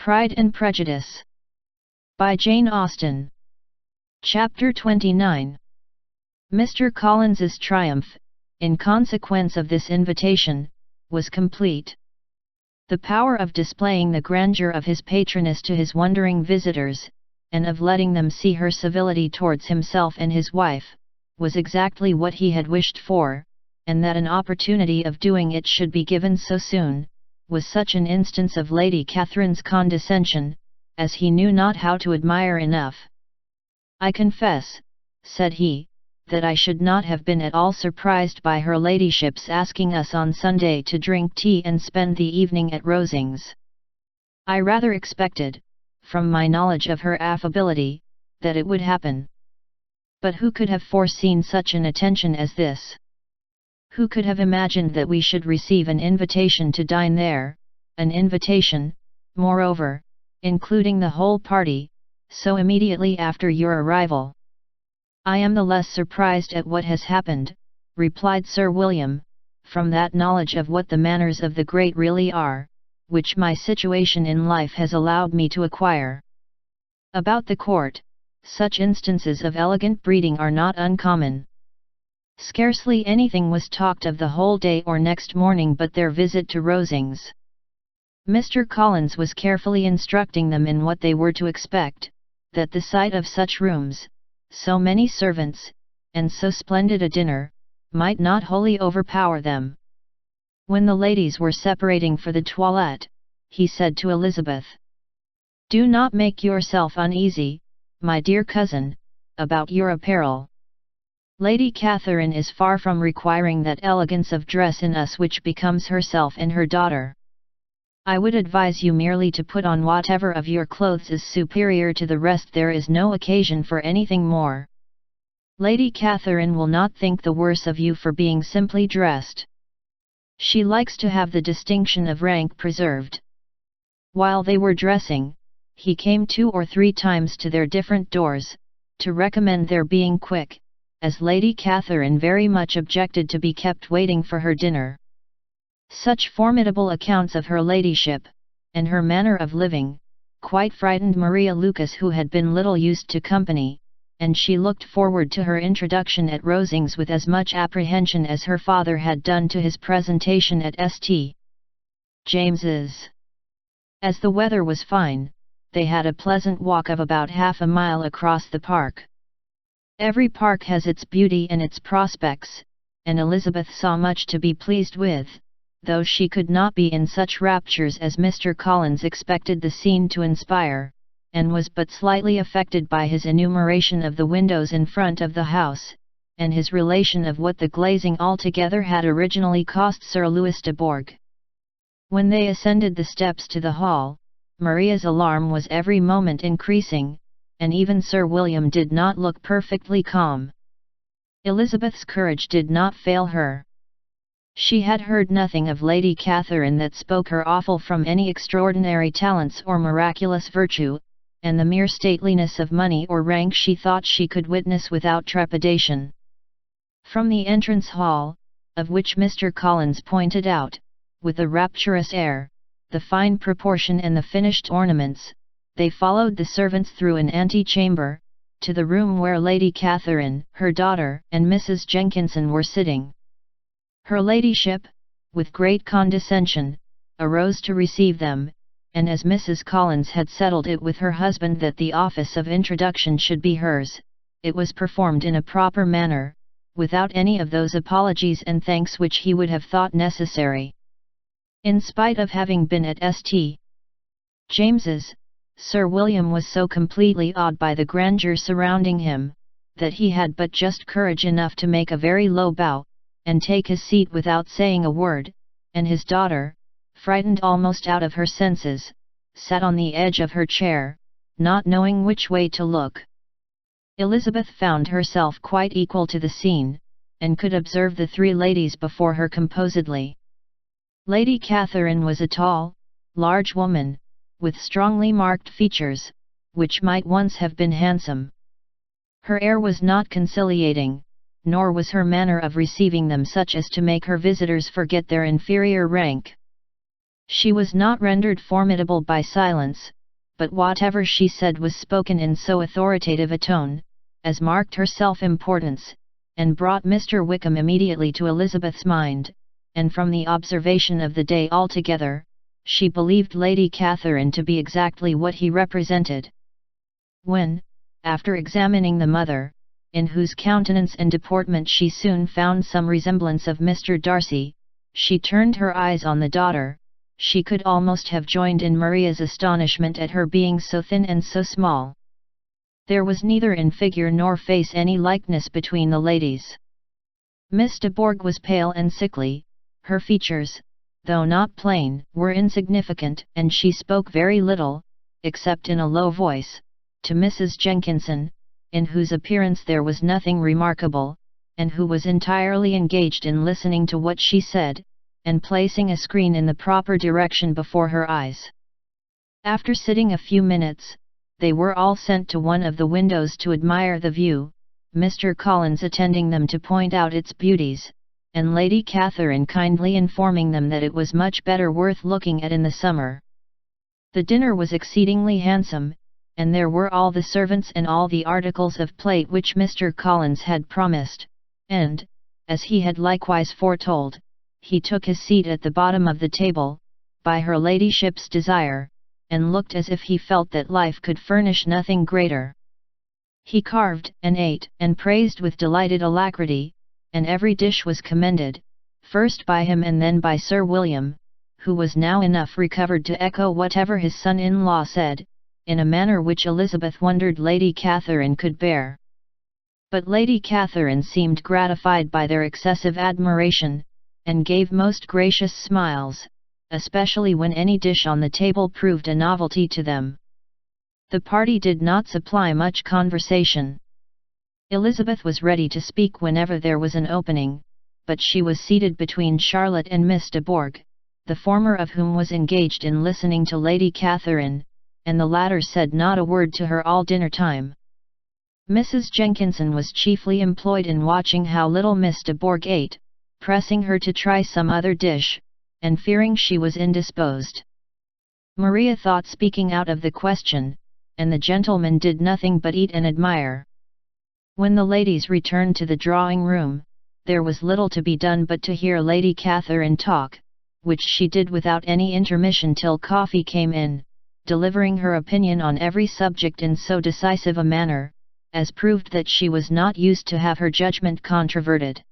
Pride and Prejudice by Jane Austen. Chapter 29. Mr. Collins's triumph, in consequence of this invitation, was complete. The power of displaying the grandeur of his patroness to his wondering visitors, and of letting them see her civility towards himself and his wife, was exactly what he had wished for, and that an opportunity of doing it should be given so soon, was such an instance of Lady Catherine's condescension, as he knew not how to admire enough. "I confess," said he, "that I should not have been at all surprised by her ladyship's asking us on Sunday to drink tea and spend the evening at Rosings. I rather expected, from my knowledge of her affability, that it would happen. But who could have foreseen such an attention as this? Who could have imagined that we should receive an invitation to dine there, an invitation, moreover, including the whole party, so immediately after your arrival?" "I am the less surprised at what has happened," replied Sir William, "from that knowledge of what the manners of the great really are, which my situation in life has allowed me to acquire. About the court, such instances of elegant breeding are not uncommon. Scarcely anything was talked of the whole day or next morning but their visit to Rosings. Mr. Collins was carefully instructing them in what they were to expect, that the sight of such rooms, so many servants, and so splendid a dinner, might not wholly overpower them. When the ladies were separating for the toilette, he said to Elizabeth, "Do not make yourself uneasy, my dear cousin, about your apparel. Lady Catherine is far from requiring that elegance of dress in us which becomes herself and her daughter. I would advise you merely to put on whatever of your clothes is superior to the rest. There is no occasion for anything more. Lady Catherine will not think the worse of you for being simply dressed. She likes to have the distinction of rank preserved." While they were dressing, he came 2 or 3 times to their different doors, to recommend their being quick, as Lady Catherine very much objected to be kept waiting for her dinner. Such formidable accounts of her ladyship, and her manner of living, quite frightened Maria Lucas, who had been little used to company, and she looked forward to her introduction at Rosings with as much apprehension as her father had done to his presentation at St. James's. As the weather was fine, they had a pleasant walk of about half a mile across the park. Every park has its beauty and its prospects, and Elizabeth saw much to be pleased with, though she could not be in such raptures as Mr. Collins expected the scene to inspire, and was but slightly affected by his enumeration of the windows in front of the house, and his relation of what the glazing altogether had originally cost Sir Louis de Bourgh. When they ascended the steps to the hall, Maria's alarm was every moment increasing, and even Sir William did not look perfectly calm. Elizabeth's courage did not fail her. She had heard nothing of Lady Catherine that spoke her awful from any extraordinary talents or miraculous virtue, and the mere stateliness of money or rank she thought she could witness without trepidation. From the entrance hall, of which Mr. Collins pointed out, with a rapturous air, the fine proportion and the finished ornaments, they followed the servants through an antechamber, to the room where Lady Catherine, her daughter, and Mrs. Jenkinson were sitting. Her ladyship, with great condescension, arose to receive them, and as Mrs. Collins had settled it with her husband that the office of introduction should be hers, it was performed in a proper manner, without any of those apologies and thanks which he would have thought necessary. In spite of having been at St. James's, Sir William was so completely awed by the grandeur surrounding him, that he had but just courage enough to make a very low bow, and take his seat without saying a word, and his daughter, frightened almost out of her senses, sat on the edge of her chair, not knowing which way to look. Elizabeth found herself quite equal to the scene, and could observe the 3 ladies before her composedly. Lady Catherine was a tall, large woman, with strongly marked features, which might once have been handsome. Her air was not conciliating, nor was her manner of receiving them such as to make her visitors forget their inferior rank. She was not rendered formidable by silence, but whatever she said was spoken in so authoritative a tone, as marked her self-importance, and brought Mr. Wickham immediately to Elizabeth's mind, and from the observation of the day altogether, she believed Lady Catherine to be exactly what he represented. When, after examining the mother, in whose countenance and deportment she soon found some resemblance of Mr. Darcy, she turned her eyes on the daughter, she could almost have joined in Maria's astonishment at her being so thin and so small. There was neither in figure nor face any likeness between the ladies. Miss de Bourgh was pale and sickly, her features, though not plain, were insignificant, and she spoke very little, except in a low voice, to Mrs. Jenkinson, in whose appearance there was nothing remarkable, and who was entirely engaged in listening to what she said, and placing a screen in the proper direction before her eyes. After sitting a few minutes, they were all sent to one of the windows to admire the view, Mr. Collins attending them to point out its beauties, and Lady Catherine kindly informing them that it was much better worth looking at in the summer. The dinner was exceedingly handsome, and there were all the servants and all the articles of plate which Mr. Collins had promised, and, as he had likewise foretold, he took his seat at the bottom of the table, by her ladyship's desire, and looked as if he felt that life could furnish nothing greater. He carved, and ate, and praised with delighted alacrity, and every dish was commended, first by him and then by Sir William, who was now enough recovered to echo whatever his son-in-law said, in a manner which Elizabeth wondered Lady Catherine could bear. But Lady Catherine seemed gratified by their excessive admiration, and gave most gracious smiles, especially when any dish on the table proved a novelty to them. The party did not supply much conversation. Elizabeth was ready to speak whenever there was an opening, but she was seated between Charlotte and Miss de Bourgh, the former of whom was engaged in listening to Lady Catherine, and the latter said not a word to her all dinner time. Mrs. Jenkinson was chiefly employed in watching how little Miss de Bourgh ate, pressing her to try some other dish, and fearing she was indisposed. Maria thought speaking out of the question, and the gentlemen did nothing but eat and admire. When the ladies returned to the drawing-room, there was little to be done but to hear Lady Catherine talk, which she did without any intermission till coffee came in, delivering her opinion on every subject in so decisive a manner, as proved that she was not used to have her judgment controverted.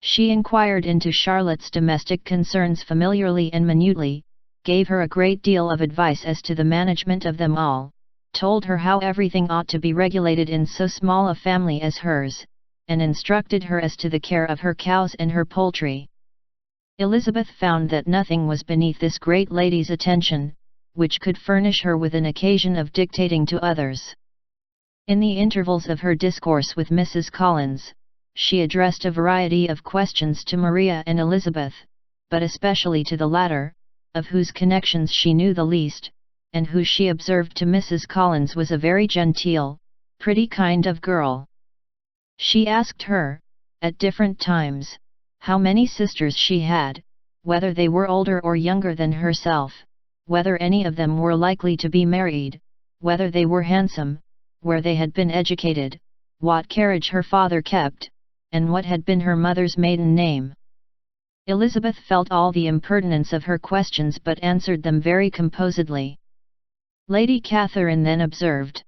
She inquired into Charlotte's domestic concerns familiarly and minutely, gave her a great deal of advice as to the management of them all, told her how everything ought to be regulated in so small a family as hers, and instructed her as to the care of her cows and her poultry. Elizabeth found that nothing was beneath this great lady's attention, which could furnish her with an occasion of dictating to others. In the intervals of her discourse with Mrs. Collins, she addressed a variety of questions to Maria and Elizabeth, but especially to the latter, of whose connections she knew the least, and who she observed to Mrs. Collins was a very genteel, pretty kind of girl. She asked her, at different times, how many sisters she had, whether they were older or younger than herself, whether any of them were likely to be married, whether they were handsome, where they had been educated, what carriage her father kept, and what had been her mother's maiden name. Elizabeth felt all the impertinence of her questions but answered them very composedly. Lady Catherine then observed,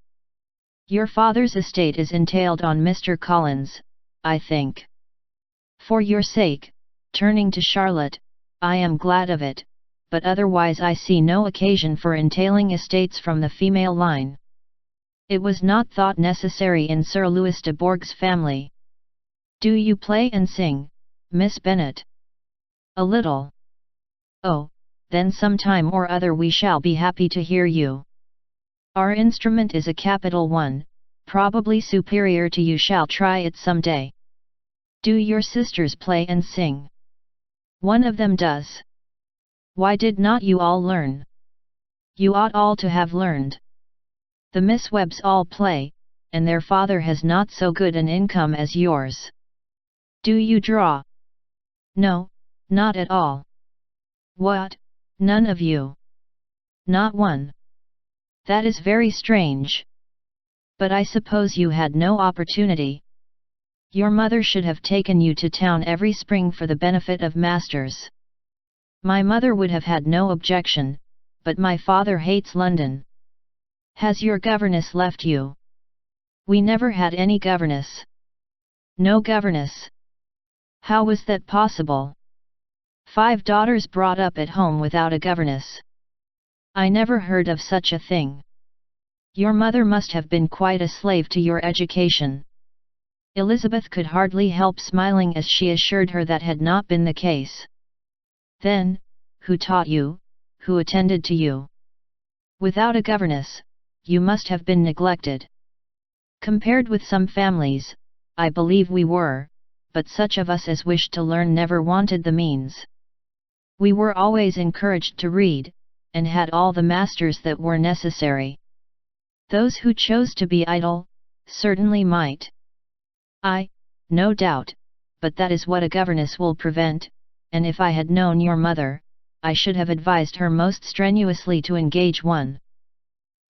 "Your father's estate is entailed on Mr. Collins, I think. For your sake," turning to Charlotte, "I am glad of it, but otherwise I see no occasion for entailing estates from the female line. It was not thought necessary in Sir Louis de Bourgh's family. Do you play and sing, Miss Bennet?" "A little." "Oh, then some time or other we shall be happy to hear you. Our instrument is a capital one, probably superior to you. Shall try it some day." "Do your sisters play and sing?" "One of them does." "Why did not you all learn?" "You ought all to have learned. The Miss Webbs all play, and their father has not so good an income as yours." "Do you draw?" "No, not at all." "What, None of you. Not one. That is very strange. But I suppose you had no opportunity. Your mother should have taken you to town every spring for the benefit of masters. My mother would have had no objection, but my father hates London. Has your governess left you? We never had any governess. No governess. How was that possible? 5 daughters brought up at home without a governess. I never heard of such a thing. Your mother must have been quite a slave to your education. Elizabeth could hardly help smiling as she assured her that had not been the case. Then, who taught you, who attended to you? Without a governess, you must have been neglected. Compared with some families, I believe we were, but such of us as wished to learn never wanted the means. We were always encouraged to read, and had all the masters that were necessary. Those who chose to be idle, certainly might. No doubt, but that is what a governess will prevent, and if I had known your mother, I should have advised her most strenuously to engage one.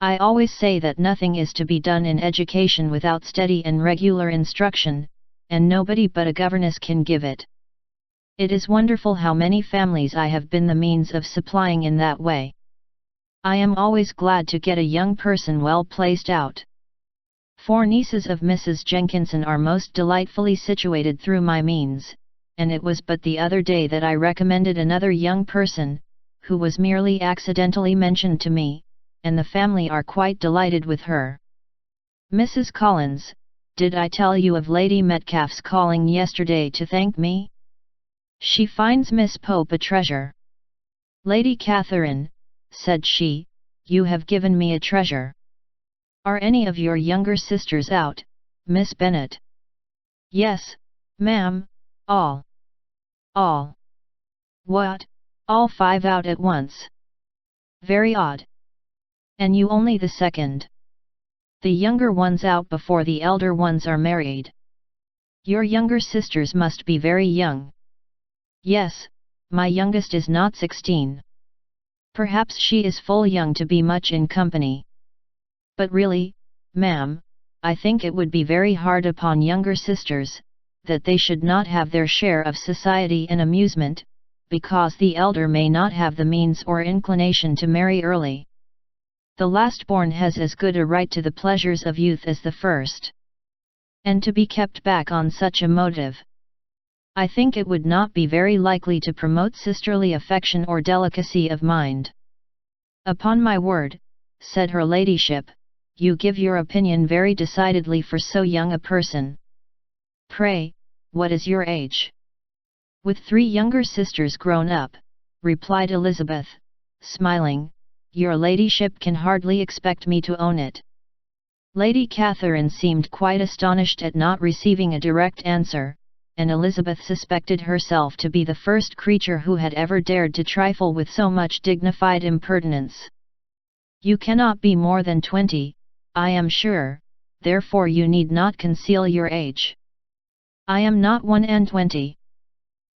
I always say that nothing is to be done in education without steady and regular instruction, and nobody but a governess can give it. It is wonderful how many families I have been the means of supplying in that way. I am always glad to get a young person well placed out. 4 nieces of Mrs. Jenkinson are most delightfully situated through my means, and it was but the other day that I recommended another young person, who was merely accidentally mentioned to me, and the family are quite delighted with her. Mrs. Collins, did I tell you of Lady Metcalfe's calling yesterday to thank me? She finds Miss Pope a treasure. Lady Catherine, said she, you have given me a treasure. Are any of your younger sisters out, Miss Bennet? Yes, ma'am, all. All. What, all 5 out at once? Very odd. And you only the second. The younger ones out before the elder ones are married. Your younger sisters must be very young. Yes, my youngest is not 16. Perhaps she is full young to be much in company. But really, ma'am, I think it would be very hard upon younger sisters, that they should not have their share of society and amusement, because the elder may not have the means or inclination to marry early. The last born has as good a right to the pleasures of youth as the first. And to be kept back on such a motive, I think it would not be very likely to promote sisterly affection or delicacy of mind. Upon my word, said her ladyship, you give your opinion very decidedly for so young a person. Pray, what is your age? With 3 younger sisters grown up, replied Elizabeth, smiling, your ladyship can hardly expect me to own it. Lady Catherine seemed quite astonished at not receiving a direct answer, and Elizabeth suspected herself to be the first creature who had ever dared to trifle with so much dignified impertinence. You cannot be more than 20, I am sure, therefore you need not conceal your age. I am not 21.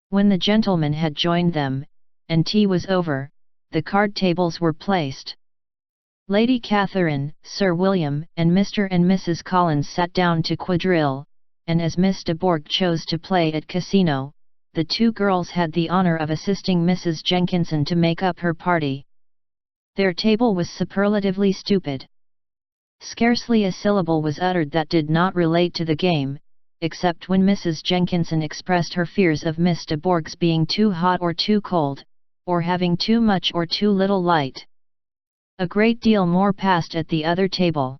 When the gentlemen had joined them, and tea was over, the card tables were placed. Lady Catherine, Sir William, and Mr. and Mrs. Collins sat down to quadrille, and as Miss de Bourgh chose to play at casino, the 2 girls had the honour of assisting Mrs. Jenkinson to make up her party. Their table was superlatively stupid. Scarcely a syllable was uttered that did not relate to the game, except when Mrs. Jenkinson expressed her fears of Miss de Bourgh's being too hot or too cold, or having too much or too little light. A great deal more passed at the other table.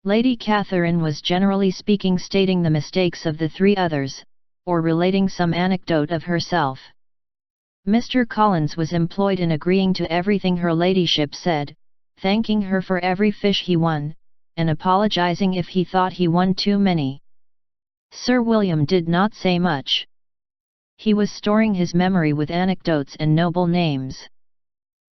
Lady Catherine was generally speaking stating the mistakes of the 3 others, or relating some anecdote of herself. Mr. Collins was employed in agreeing to everything her ladyship said, thanking her for every fish he won, and apologizing if he thought he won too many. Sir William did not say much. He was storing his memory with anecdotes and noble names.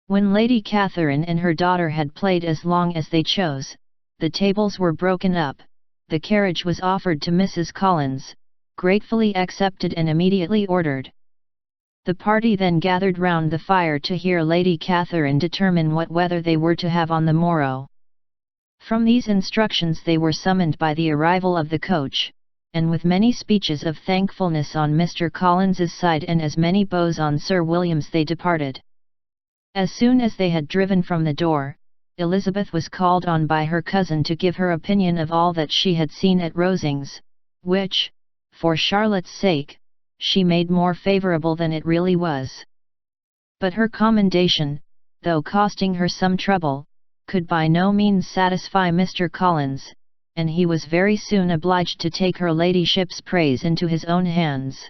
When Lady Catherine and her daughter had played as long as they chose, the tables were broken up, the carriage was offered to Mrs. Collins, gratefully accepted and immediately ordered. The party then gathered round the fire to hear Lady Catherine determine what weather they were to have on the morrow. From these instructions they were summoned by the arrival of the coach, and with many speeches of thankfulness on Mr. Collins's side and as many bows on Sir William's they departed. As soon as they had driven from the door, Elizabeth was called on by her cousin to give her opinion of all that she had seen at Rosings, which, for Charlotte's sake, she made more favourable than it really was. But her commendation, though costing her some trouble, could by no means satisfy Mr. Collins, and he was very soon obliged to take her ladyship's praise into his own hands.